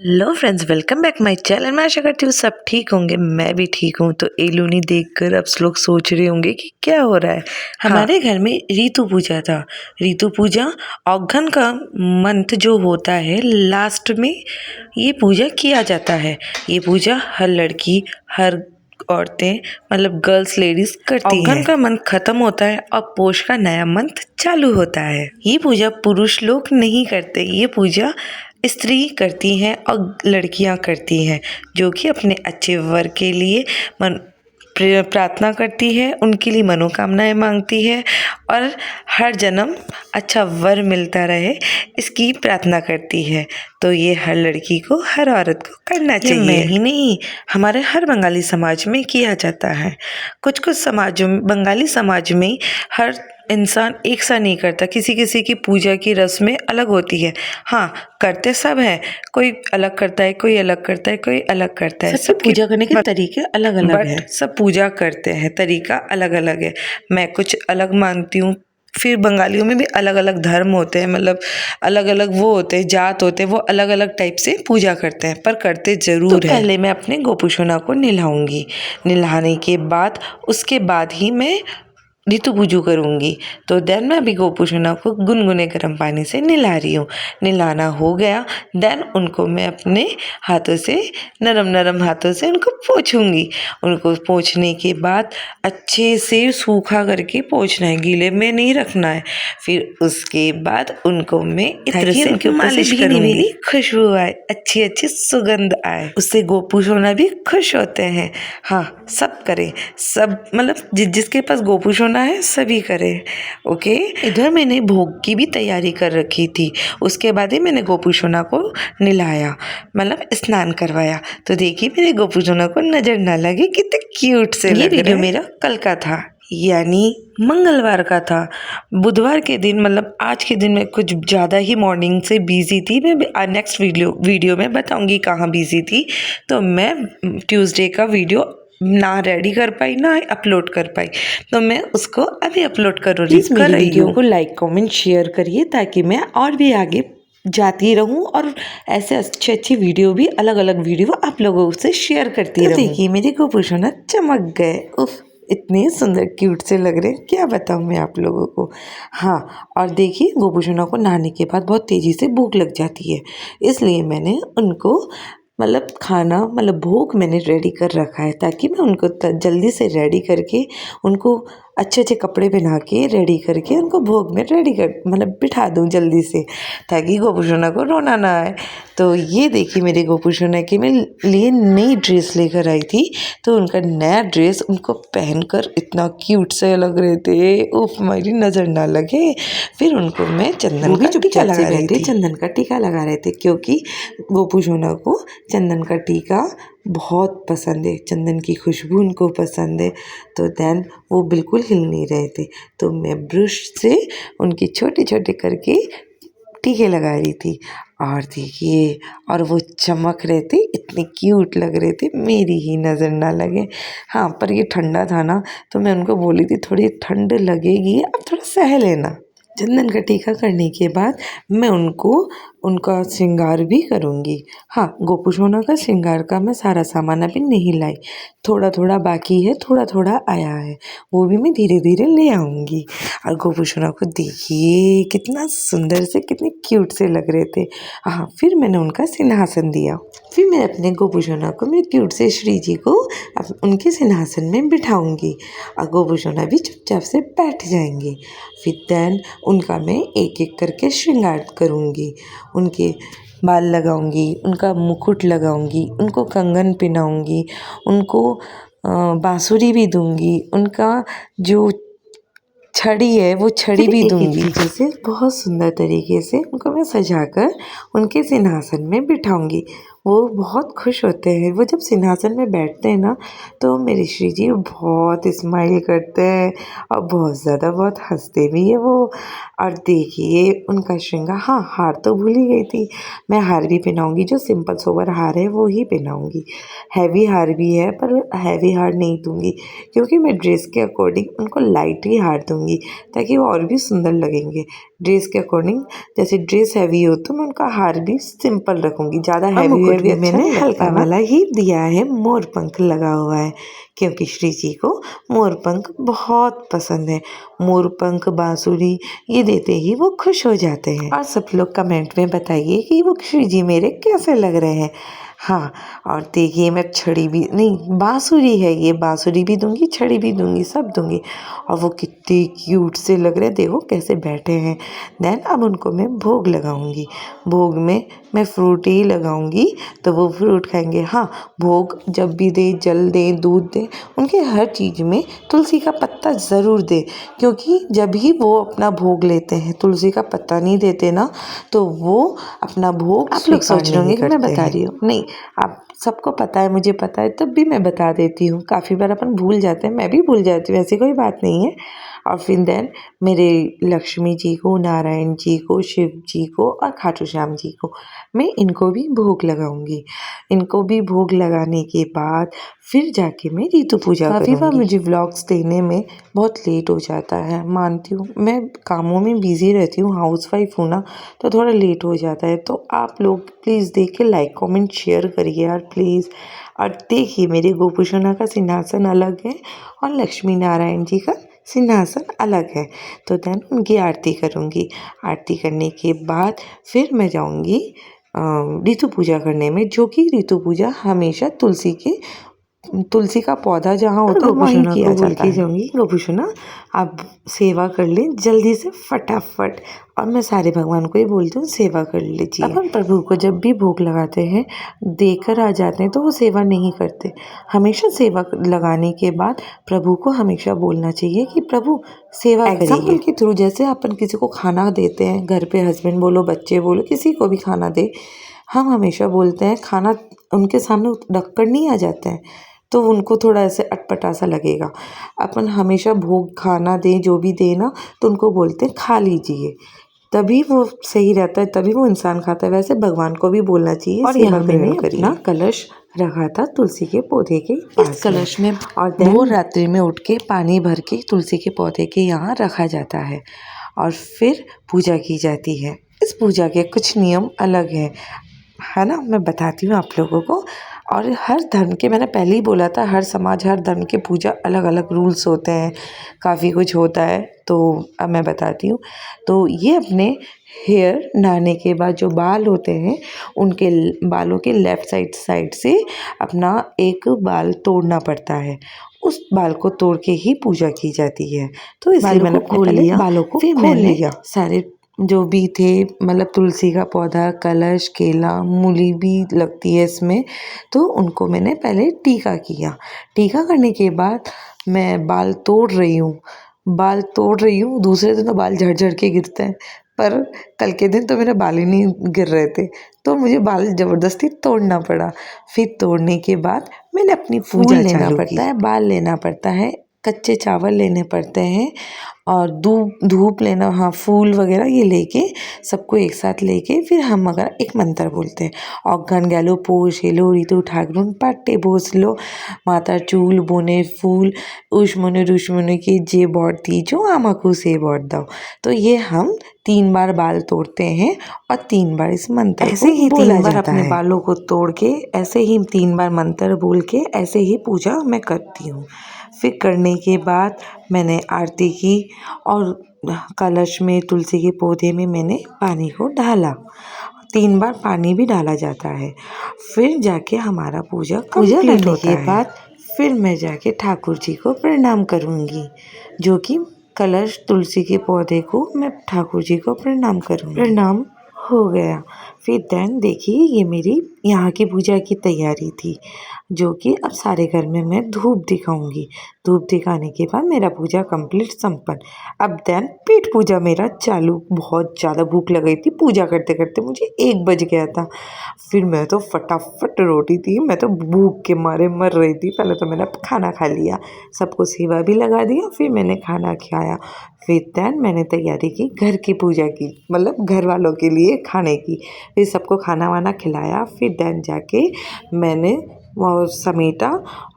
Hello friends, welcome back my channel. मैं आशा करती हूँ सब ठीक होंगे। मैं भी ठीक हूँ। तो एलूनी देखकर अब लोग सोच रहे होंगे कि क्या हो रहा है। हमारे घर में ऋतु पूजा था। ऋतु पूजा औघन का मंथ जो होता है लास्ट में ये पूजा किया जाता है। ये पूजा हर लड़की, हर औरतें मतलब गर्ल्स लेडीज करती हैं। औघन का मंथ खत्म होता है और पोष का नया मंथ चालू होता है। ये पूजा पुरुष लोग नहीं करते, ये पूजा स्त्री करती हैं और लड़कियां करती हैं, जो कि अपने अच्छे वर के लिए प्रार्थना करती है, उनके लिए मनोकामनाएं मांगती है और हर जन्म अच्छा वर मिलता रहे इसकी प्रार्थना करती है। तो ये हर लड़की को, हर औरत को करना चाहिए। मैं ही नहीं, हमारे हर बंगाली समाज में किया जाता है। कुछ कुछ समाजों में, बंगाली समाज में हर इंसान एक सा नहीं करता। किसी किसी की पूजा की रस्में अलग होती है। हाँ, करते सब है, कोई अलग करता है, कोई अलग करता है, कोई अलग करता है। सब पूजा करने के तरीके अलग अलग है, सब पूजा करते हैं, तरीका अलग अलग है। मैं कुछ अलग मानती हूँ। फिर बंगालियों में भी अलग अलग धर्म होते हैं, मतलब अलग अलग वो होते हैं, जात होते हैं, वो अलग अलग टाइप से पूजा करते हैं, पर करते जरूर है। पहले मैं अपने गोपूषणा को नहलाऊंगी। नहलाने के बाद उसके बाद ही मैं ऋतु पूजू करूँगी। तो देन मैं अभी गोपूषणा को गुनगुने गर्म पानी से नहला रही हूँ। नहलाना हो गया, देन उनको मैं अपने हाथों से, नरम नरम हाथों से उनको पोंछूंगी। उनको पोंछने के बाद अच्छे से सूखा करके पोंछना है, गीले में नहीं रखना है। फिर उसके बाद उनको मैं इत्र से उनके मालिश करूँगी, खुशबू आए, अच्छी अच्छी सुगंध आए, उससे गोपूषणा भी खुश होते हैं। हाँ, सब करें, सब मतलब जिसके पास गोपूषणा है सभी करें। ओके, इधर मैंने भोग की भी तैयारी कर रखी थी। उसके बाद ही मैंने गोपूषणा को नहलाया, मतलब स्नान करवाया। तो देखिए मेरे गोपूषणा को नजर ना लगे कितने क्यूट से लग रहे हैं। ये वीडियो मेरा कल का था, यानी मंगलवार का था। बुधवार के दिन, मतलब आज के दिन मैं कुछ ज़्यादा ही मॉर्निंग से बिजी थी। मैं नेक्स्ट वीडियो में बताऊंगी कहाँ बिजी थी। तो मैं ट्यूसडे का वीडियो ना रेडी कर पाई, ना अपलोड कर पाई, तो मैं उसको अभी अपलोड कर रही हूँ। मेरी वीडियो को लाइक कमेंट शेयर करिए ताकि मैं और भी आगे जाती रहूं और ऐसे अच्छी अच्छी वीडियो भी, अलग अलग वीडियो आप लोगों से शेयर करती रहूं। देखिए मेरे गोपूषणा चमक गए, उफ इतने सुंदर क्यूट से लग रहे हैं, क्या बताऊं मैं आप लोगों को। हाँ, और देखिए गोपूषणा को नहाने के बाद बहुत तेज़ी से भूख लग जाती है, इसलिए मैंने उनको मतलब खाना, मतलब भोग मैंने रेडी कर रखा है, ताकि मैं उनको जल्दी से रेडी करके उनको अच्छे अच्छे कपड़े पहना के रेडी करके उनको भोग में रेडी कर, मतलब बिठा दूँ जल्दी से, ताकि गोपूषणा को रोना ना आए। तो ये देखिए मेरे गोपूषणा के मैं लिए नई ड्रेस लेकर आई थी। तो उनका नया ड्रेस उनको पहनकर इतना क्यूट से लग रहे थे, उफ मेरी नज़र ना लगे। फिर उनको मैं चंदन का टीका लगा रही थी, चंदन का टीका लगा रहे थे, क्योंकि गोपूषणा को चंदन का टीका बहुत पसंद है, चंदन की खुशबू उनको पसंद है। तो देन वो बिल्कुल हिल नहीं रहे थे, तो मैं ब्रश से उनकी छोटे छोटे करके टीके लगा रही थी। और देखिए, और वो चमक रहे थे, इतने क्यूट लग रहे थे, मेरी ही नज़र ना लगे। हाँ, पर ये ठंडा था ना, तो मैं उनको बोली थी थोड़ी ठंड लगेगी, अब थोड़ा सह लेना। चंदन का टीका करने के बाद मैं उनको उनका श्रृंगार भी करूँगी। हाँ, गोपूषणा का श्रृंगार का मैं सारा सामान अभी नहीं लाई, थोड़ा थोड़ा बाकी है, थोड़ा थोड़ा आया है, वो भी मैं धीरे धीरे ले आऊँगी। और गोपूषणा को देखिए कितना सुंदर से, कितने क्यूट से लग रहे थे। हाँ, फिर मैंने उनका सिंहासन दिया। फिर मैं अपने गोपूषणा को, मेरे क्यूट से श्री जी को उनके सिंहासन में बिठाऊंगी और गोपूषणा भी चुपचाप से बैठ जाएंगे। फिर देन उनका मैं एक एक करके श्रृंगार करूँगी, उनके बाल लगाऊंगी, उनका मुकुट लगाऊंगी, उनको कंगन पहनाऊंगी, उनको बांसुरी भी दूंगी, उनका जो छड़ी है वो छड़ी भी दूंगी। जैसे बहुत सुंदर तरीके से उनको मैं सजाकर उनके सिंहासन में बिठाऊंगी। वो बहुत खुश होते हैं, वो जब सिंहासन में बैठते हैं ना, तो मेरे श्री जी बहुत स्माइल करते हैं और बहुत ज़्यादा बहुत हंसते भी है वो। और देखिए उनका श्रृंगार, हाँ हार तो भूल ही गई थी, मैं हार भी पहनाऊंगी, जो सिंपल सोबर हार है वो ही पहनाऊंगी। हैवी हार भी है, पर हैवी हार नहीं दूंगी, क्योंकि मैं ड्रेस के अकॉर्डिंग उनको लाइट ही हार दूंगी, ताकि वो और भी सुंदर लगेंगे। ड्रेस के अकॉर्डिंग, जैसे ड्रेस हैवी हो तो मैं उनका हार भी सिंपल रखूँगी, ज़्यादा हैवी हैवी अच्छा मैंने हल्का वाला ही दिया है, मोर पंख लगा हुआ है क्योंकि श्री जी को मोर पंख बहुत पसंद है। मोर पंख बांसुरी ये देते ही वो खुश हो जाते हैं। और सब लोग कमेंट में बताइए कि वो श्री जी मेरे कैसे लग रहे हैं। हाँ, और देखिए मैं छड़ी भी नहीं, बांसुरी है ये, बांसुरी भी दूंगी, छड़ी भी दूंगी, सब दूंगी। और वो कितने क्यूट से लग रहे हैं, देखो कैसे बैठे हैं। देन अब उनको मैं भोग लगाऊंगी। भोग में मैं फ्रूट ही लगाऊंगी तो वो फ्रूट खाएंगे। हाँ, भोग जब भी दे, जल दे, दूध दे, उनके हर चीज़ में तुलसी का पत्ता ज़रूर दे, क्योंकि जब ही वो अपना भोग लेते हैं, तुलसी का पत्ता नहीं देते ना तो वो अपना भोग आप लोग सोच रहे होंगे कि मैं बता रही हूँ, नहीं, आप सबको पता है, मुझे पता है, तब भी मैं बता देती हूँ। काफ़ी बार अपन भूल जाते हैं, मैं भी भूल जाती हूँ, ऐसी कोई बात नहीं है। और फिर देन मेरे लक्ष्मी जी को, नारायण जी को, शिव जी को और खाटू श्याम जी को मैं इनको भी भोग लगाऊंगी। इनको भी भोग लगाने के बाद फिर जाके मैं ऋतु पूजा करूँगी। काफ़ी बार मुझे व्लॉग्स देने में बहुत लेट हो जाता है, मानती हूँ, मैं कामों में बिजी रहती हूँ, हाउसवाइफ हूँ ना, तो थोड़ा लेट हो जाता है। तो आप लोग प्लीज़ देख के लाइक कमेंट शेयर करिए यार प्लीज़। और देखिए मेरे गोपूषणा का सिंहासन अलग है और लक्ष्मी नारायण जी का सिंहासन अलग है। तो देन उनकी आरती करूँगी। आरती करने के बाद फिर मैं जाऊँगी ऋतु पूजा करने में, जो कि ऋतु पूजा हमेशा तुलसी का पौधा जहाँ होता है वहीं किया जाता है। जाऊँगी, गोपूषणा आप सेवा कर लें जल्दी से फटाफट। और मैं सारे भगवान को ही बोलती हूँ सेवा कर लीजिए। अपन प्रभु को जब भी भोग लगाते हैं, देकर आ जाते हैं तो वो सेवा नहीं करते। हमेशा सेवा लगाने के बाद प्रभु को हमेशा बोलना चाहिए कि प्रभु सेवा करिए। एग्जाम्पल के थ्रू, जैसे अपन किसी को खाना देते हैं घर पे, हस्बैंड बोलो, बच्चे बोलो, किसी को भी खाना दे, हम हमेशा बोलते हैं, खाना उनके सामने रखकर नहीं आ जाते हैं तो उनको थोड़ा ऐसे अटपटा सा लगेगा। अपन हमेशा भोग खाना दें, जो भी दें ना, तो उनको बोलते हैं खा लीजिए, तभी वो सही रहता है, तभी वो इंसान खाता है। वैसे भगवान को भी बोलना चाहिए। और यहाँ मैंने अपना कलश रखा था तुलसी के पौधे के इस कलश में, और भोर रात्रि में उठ के पानी भर के तुलसी के पौधे के यहाँ रखा जाता है और फिर पूजा की जाती है। इस पूजा के कुछ नियम अलग है ना, मैं बताती हूँ आप लोगों को। और हर धर्म के, मैंने पहले ही बोला था, हर समाज, हर धर्म के पूजा अलग अलग रूल्स होते हैं, काफ़ी कुछ होता है। तो अब मैं बताती हूँ। तो ये अपने हेयर नहाने के बाद जो बाल होते हैं, उनके बालों के लेफ़्ट साइड से अपना एक बाल तोड़ना पड़ता है। उस बाल को तोड़ के ही पूजा की जाती है। तो इसलिए मैंने खोल लिया, बालों को फिर खोल लिया, सारे जो भी थे, मतलब तुलसी का पौधा, कलश, केला, मूली भी लगती है इसमें, तो उनको मैंने पहले टीका किया। टीका करने के बाद मैं बाल तोड़ रही हूँ। दूसरे दिन तो बाल झड़ के गिरते हैं, पर कल के दिन तो मेरे बाल ही नहीं गिर रहे थे, तो मुझे बाल ज़बरदस्ती तोड़ना पड़ा। फिर तोड़ने के बाद मैंने अपनी पूजा लेना पड़ता है, बाल लेना पड़ता है, कच्चे चावल लेने पड़ते हैं और धूप लेना, हाँ, फूल वगैरह ये लेके सबको एक साथ लेके फिर हम अगर एक मंत्र बोलते हैं, अघ्घन गैलो पोष हेलो ऋतु ठाकुरुन पाट्टे भोसलो मातार चूल बोने फूल उष्मनु रुष्मनु की जे बॉड थी जो आमाकू से बॉड दाओ। तो ये हम 3 बार बाल तोड़ते हैं और 3 बार इस मंत्र ऐसे ही 3 बार अपने बालों को तोड़ के, ऐसे ही 3 बार मंत्र बोल के ऐसे ही पूजा मैं करती हूँ। फिर करने के बाद मैंने आरती की और कलश में, तुलसी के पौधे में मैंने पानी को डाला। 3 बार पानी भी डाला जाता है। फिर जाके हमारा पूजा करने के बाद फिर मैं जाके ठाकुर जी को प्रणाम करूँगी, जो कि कलश, तुलसी के पौधे को मैं ठाकुर जी को प्रणाम करूँगी। प्रणाम हो गया। फिर देन देखिए ये मेरी यहाँ की पूजा की तैयारी थी, जो कि अब सारे घर में मैं धूप दिखाऊंगी। धूप दिखाने के बाद मेरा पूजा कंप्लीट संपन्न। अब देन पेट पूजा मेरा चालू। बहुत ज़्यादा भूख लग गई थी, पूजा करते करते मुझे 1 बज गया था। फिर मैं तो फटाफट रोटी थी, मैं तो भूख के मारे मर रही थी। पहले तो मैंने खाना खा लिया, सबको सेवा भी लगा दिया, फिर मैंने खाना खाया। फिर देन मैंने तैयारी की घर की पूजा की, मतलब घर वालों के लिए खाने की। फिर सबको खाना वाना खिलाया। फिर देन जाके मैंने वो समेटा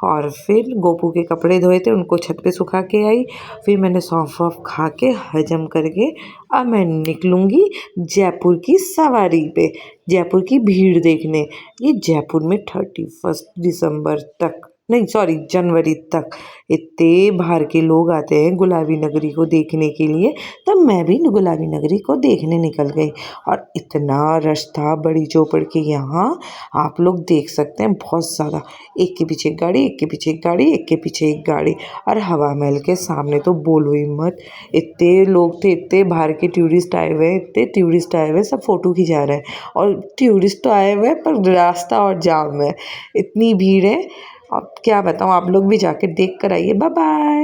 और फिर गोपू के कपड़े धोए थे उनको छत पे सुखा के आई। फिर मैंने सौंफ वौफ खा के हजम करके अब मैं निकलूँगी जयपुर की सवारी पे, जयपुर की भीड़ देखने। ये जयपुर में 31 दिसंबर तक नहीं सॉरी जनवरी तक इतने बाहर के लोग आते हैं गुलाबी नगरी को देखने के लिए। तब मैं भी गुलाबी नगरी को देखने निकल गई और इतना रश था बड़ी चौपड़ के यहाँ आप लोग देख सकते हैं बहुत ज़्यादा, एक के पीछे एक गाड़ी, एक के पीछे एक गाड़ी, एक के पीछे एक गाड़ी। और हवा महल के सामने तो बोलो ही मत, इतने लोग थे, इतने बाहर के टूरिस्ट आए हुए हैं, इतने टूरिस्ट आए हुए हैं, सब फ़ोटो खिंचा रहे हैं। और टूरिस्ट तो आए हुए हैं पर रास्ता और जाम है, इतनी भीड़ है। अब क्या बताऊँ, आप लोग भी जाके देख कर आइए। Bye bye.